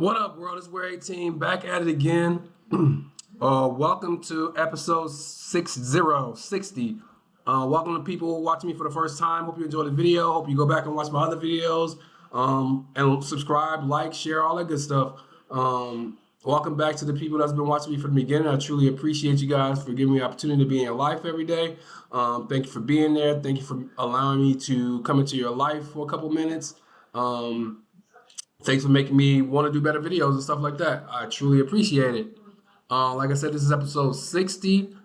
What up, world? It's We're 18 back at it again. Welcome to episode 60. Welcome to people who are watching me for the first time. Hope you enjoyed the video. Hope you go back and watch my other videos. And subscribe, like, share, all that good stuff. Welcome back to the people that's been watching me from the beginning. I truly appreciate you guys for giving me the opportunity to be in your life every day. Thank you for being there. Thank you for allowing me to come into your life for a couple minutes. Thanks for making me want to do better videos and stuff like that. I truly appreciate it. Like I said, this is episode 60.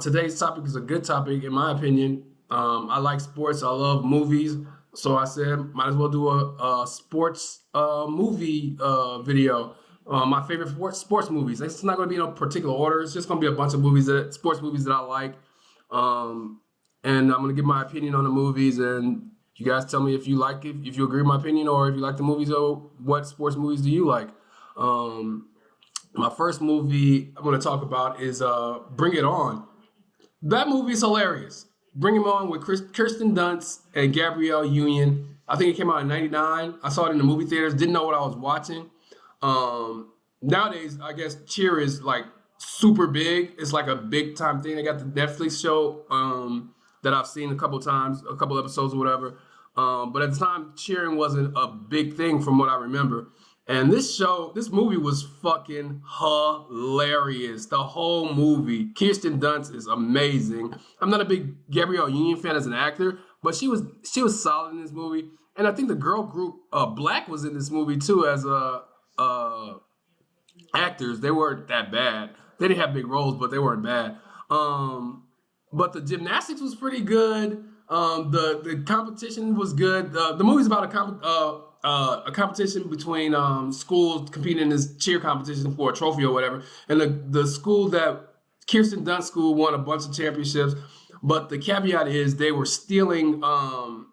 Today's topic is a good topic, in my opinion. I like sports. I love movies. So I said, might as well do a sports movie video. My favorite sports movies. It's not going to be in no particular order. It's just going to be a bunch of sports movies that I like. And I'm going to give my opinion on the movies, and you guys tell me if you like it, if you agree with my opinion, or if you like the movies, or what sports movies do you like. My first movie I'm going to talk about is Bring It On. That movie is hilarious. Bring It On with Kirsten Dunst and Gabrielle Union. I think it came out in '99. I saw it in the movie theaters. Didn't know what I was watching. Nowadays, I guess Cheer is like super big. It's like a big time thing. They got the Netflix show that I've seen a couple times, a couple episodes or whatever. But at the time, cheering wasn't a big thing from what I remember. And this movie was fucking hilarious. The whole movie. Kirsten Dunst is amazing. I'm not a big Gabrielle Union fan as an actor, but she was solid in this movie. And I think the girl group Black was in this movie too as actors. They weren't that bad. They didn't have big roles, but they weren't bad. But the gymnastics was pretty good. The competition was good. The movie's about a competition between schools competing in this cheer competition for a trophy or whatever. And the school that Kirsten Dunst school won a bunch of championships, but the caveat is they were stealing the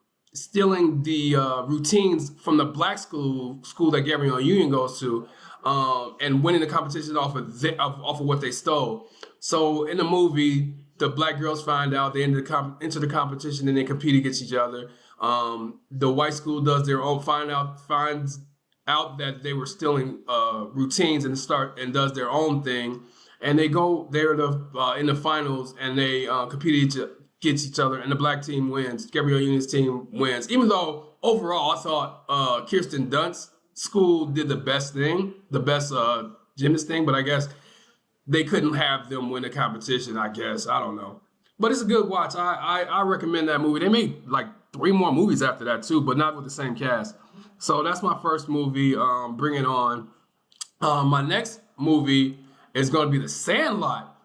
routines from the Black school that Gabrielle Union goes to, and winning the competition off of what they stole. So in the movie, the Black girls find out, they enter the competition, and they compete against each other. The white school does their own, finds out that they were stealing routines and does their own thing. And they go there in the finals, and they compete against each other, and the Black team wins. Gabrielle Union's team wins. Even though overall I thought Kirsten Dunst's school did the best gymnast thing, but I guess they couldn't have them win the competition, I guess. I don't know. But it's a good watch. I recommend that movie. They made like 3 more movies after that too, but not with the same cast. So that's my first movie, Bring It On. My next movie is going to be The Sandlot.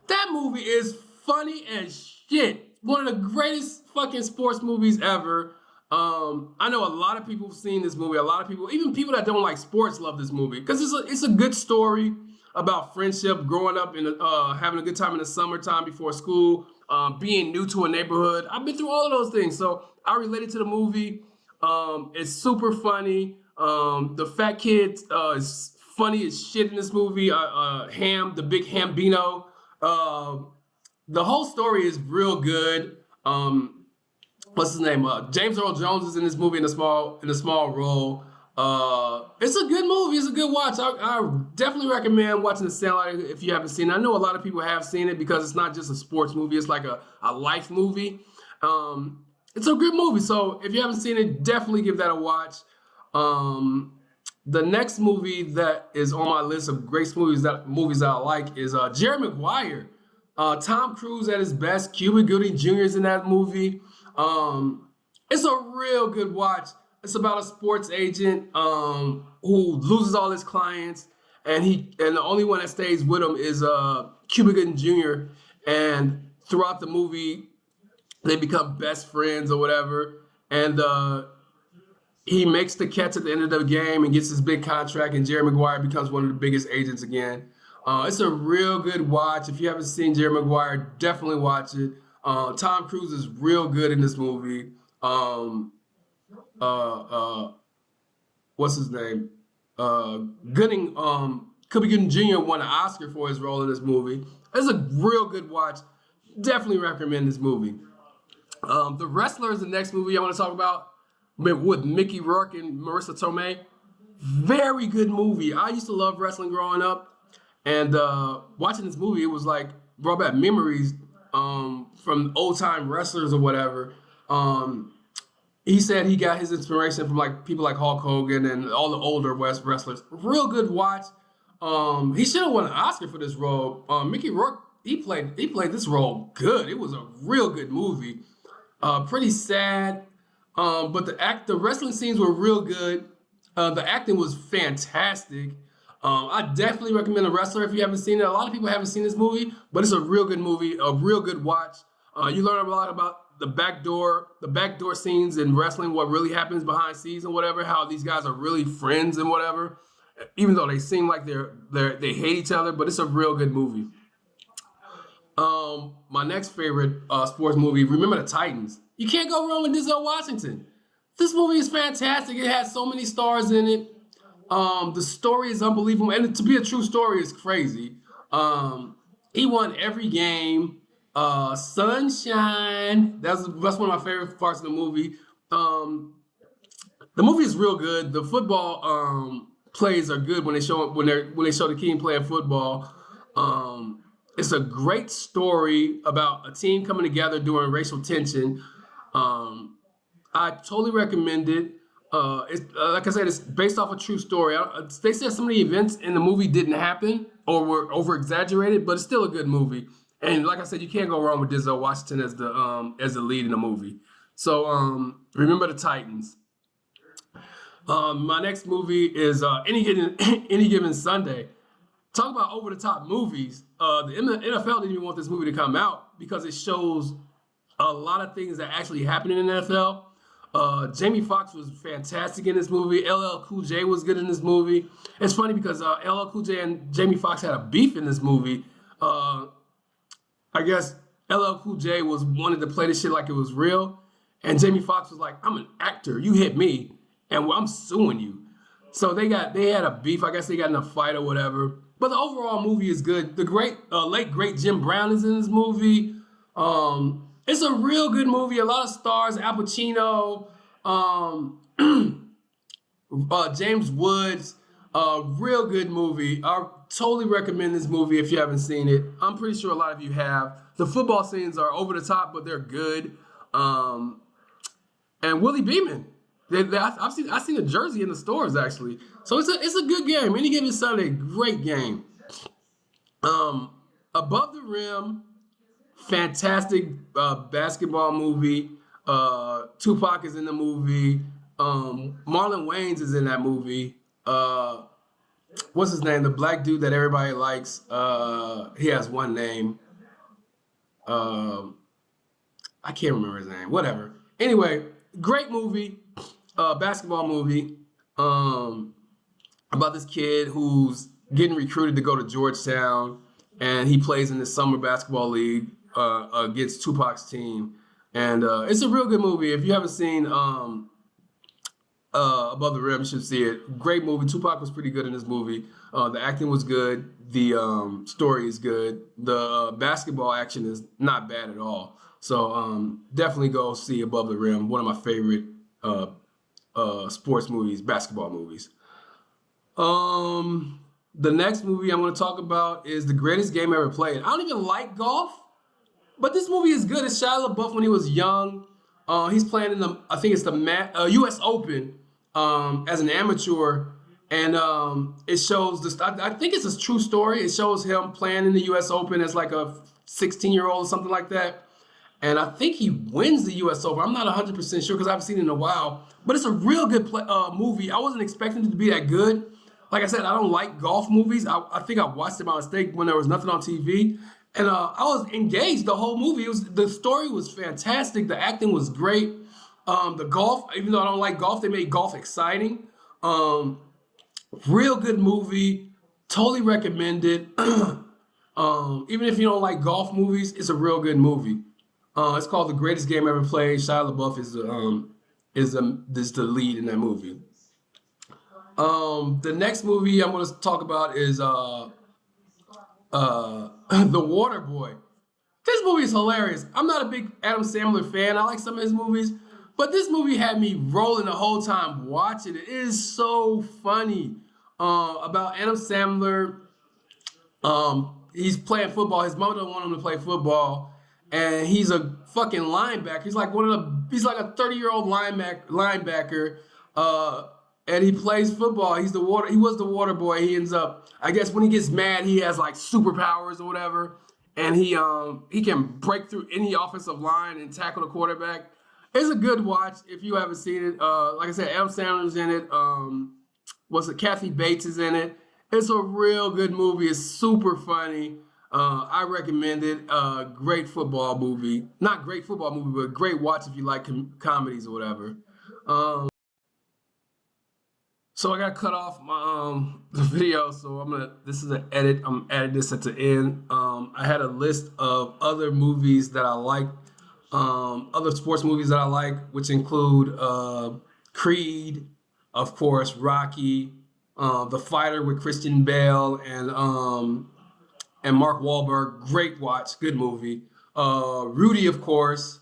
That movie is funny as shit. One of the greatest fucking sports movies ever. I know a lot of people have seen this movie. A lot of people, even people that don't like sports, love this movie because it's a good story about friendship, growing up and having a good time in the summertime before school, being new to a neighborhood. I've been through all of those things, so I related to the movie. It's super funny. The fat kid is funny as shit in this movie. Ham, the big Hambino. The whole story is real good. What's his name? James Earl Jones is in this movie in a small role. It's a good movie. It's a good watch. I definitely recommend watching The Sandlot if you haven't seen it. I know a lot of people have seen it because it's not just a sports movie. It's like a life movie. It's a good movie. So if you haven't seen it, definitely give that a watch. The next movie that is on my list of great movies that I like is Jerry Maguire. Tom Cruise at his best. Cuba Gooding Jr. is in that movie. It's a real good watch. It's about a sports agent who loses all his clients, and the only one that stays with him is Cuba Gooding Jr. And throughout the movie, they become best friends or whatever. And he makes the catch at the end of the game and gets his big contract, and Jerry Maguire becomes one of the biggest agents again. It's a real good watch. If you haven't seen Jerry Maguire, definitely watch it. Tom Cruise is real good in this movie. What's his name? Cuba Gooding Jr. won an Oscar for his role in this movie. It's a real good watch. Definitely recommend this movie. The Wrestler is the next movie I want to talk about with Mickey Rourke and Marissa Tomei. Very good movie. I used to love wrestling growing up, and watching this movie, it was like brought back memories from old time wrestlers or whatever. Um, he said he got his inspiration from like people like Hulk Hogan and all the older West wrestlers. Real good watch. He should have won an Oscar for this role. Mickey Rourke, he played this role good. It was a real good movie. Pretty sad, but the wrestling scenes were real good. The acting was fantastic. I definitely recommend The Wrestler if you haven't seen it. A lot of people haven't seen this movie, but it's a real good movie, a real good watch. You learn a lot about the backdoor scenes in wrestling, what really happens behind scenes and whatever, how these guys are really friends and whatever, even though they seem like they hate each other, but it's a real good movie. My next favorite sports movie, Remember the Titans. You can't go wrong with Denzel Washington. This movie is fantastic. It has so many stars in it. The story is unbelievable, and to be a true story is crazy. He won every game. Sunshine. That's one of my favorite parts of the movie. The movie is real good. The football plays are good when they show the king playing football. It's a great story about a team coming together during racial tension. I totally recommend it. Like I said, it's based off a true story. They said some of the events in the movie didn't happen or were over exaggerated, but it's still a good movie. And like I said, you can't go wrong with Denzel Washington as the lead in the movie. So Remember the Titans. My next movie is Any Given Sunday. Talk about over the top movies. The NFL didn't even want this movie to come out because it shows a lot of things that actually happen in the NFL. Jamie Foxx was fantastic in this movie. LL Cool J was good in this movie. It's funny because LL Cool J and Jamie Foxx had a beef in this movie. I guess LL Cool J wanted to play this shit like it was real, and Jamie Foxx was like, "I'm an actor. You hit me, and I'm suing you." So they had a beef. I guess they got in a fight or whatever. But the overall movie is good. The late great Jim Brown is in this movie. It's a real good movie. A lot of stars. Al Pacino, James Woods. Real good movie. I totally recommend this movie if you haven't seen it. I'm pretty sure a lot of you have. The football scenes are over the top, but they're good. And Willie Beeman. I've seen a jersey in the stores actually. So it's a good game. Any Given Sunday, great game. Above the Rim, fantastic basketball movie. Tupac is in the movie. Marlon Wayans is in that movie. What's his name? The black dude that everybody likes. He has one name. I can't remember his name. Whatever. Anyway, great movie. Basketball movie. About this kid who's getting recruited to go to Georgetown, and he plays in the summer basketball league against Tupac's team. And it's a real good movie. If you haven't seen Above the Rim, you should see it. Great movie. Tupac was pretty good in this movie. The acting was good. The story is good. The basketball action is not bad at all. So definitely go see Above the Rim. One of my favorite sports movies, basketball movies. The next movie I'm going to talk about is The Greatest Game Ever Played. I don't even like golf, but this movie is good. It's Shia LaBeouf when he was young. He's playing in I think it's the U.S. Open as an amateur, and it shows this. I think it's a true story. It shows him playing in the U.S. Open as like a 16-year-old or something like that. And I think he wins the U.S. Open. I'm not 100% sure because I haven't seen it in a while. But it's a real good movie. I wasn't expecting it to be that good. Like I said, I don't like golf movies. I think I watched it by mistake when there was nothing on TV. And I was engaged the whole movie. The story was fantastic. The acting was great. The golf, even though I don't like golf, they made golf exciting. Real good movie. Totally recommend it. Even if you don't like golf movies, it's a real good movie. It's called The Greatest Game Ever Played. Shia LaBeouf is the lead in that movie. The next movie I'm going to talk about is The Waterboy. This movie is hilarious. I'm not a big Adam Sandler fan. I like some of his movies, But this movie had me rolling the whole time watching it. It is so funny. About Adam Sandler. He's playing football. His mother don't want him to play football, and he's a fucking linebacker. He's like He's like a 30-year-old linebacker. And he plays football. He was the water boy. He ends up, I guess, when he gets mad, he has like superpowers or whatever, and he can break through any offensive line and tackle the quarterback. It's a good watch if you haven't seen it. Like I said, Adam Sandler's in it. Kathy Bates is in it. It's a real good movie. It's super funny. I recommend it. Great football movie. Not great football movie, but great watch if you like comedies or whatever. So I got cut off my the video, so this is an edit. I'm adding this at the end. I had a list of other movies that I like, other sports movies that I like, which include Creed, of course, Rocky, The Fighter with Christian Bale and Mark Wahlberg. Great watch, good movie. Rudy, of course.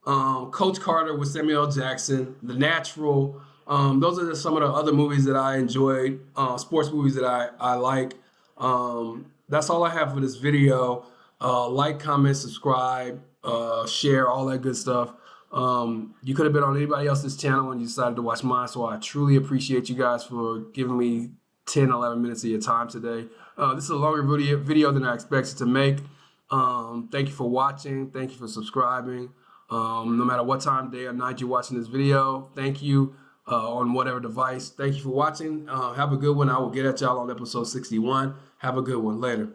Coach Carter with Samuel L. Jackson. The Natural. Those are just some of the other movies that I enjoyed, sports movies that I like. That's all I have for this video. Like, comment, subscribe, share, all that good stuff. You could have been on anybody else's channel and you decided to watch mine, so I truly appreciate you guys for giving me 10, 11 minutes of your time today. This is a longer video than I expected to make. Thank you for watching. Thank you for subscribing. No matter what time, day, or night you're watching this video, thank you. On whatever device. Thank you for watching. Have a good one. I will get at y'all on episode 61. Have a good one. Later.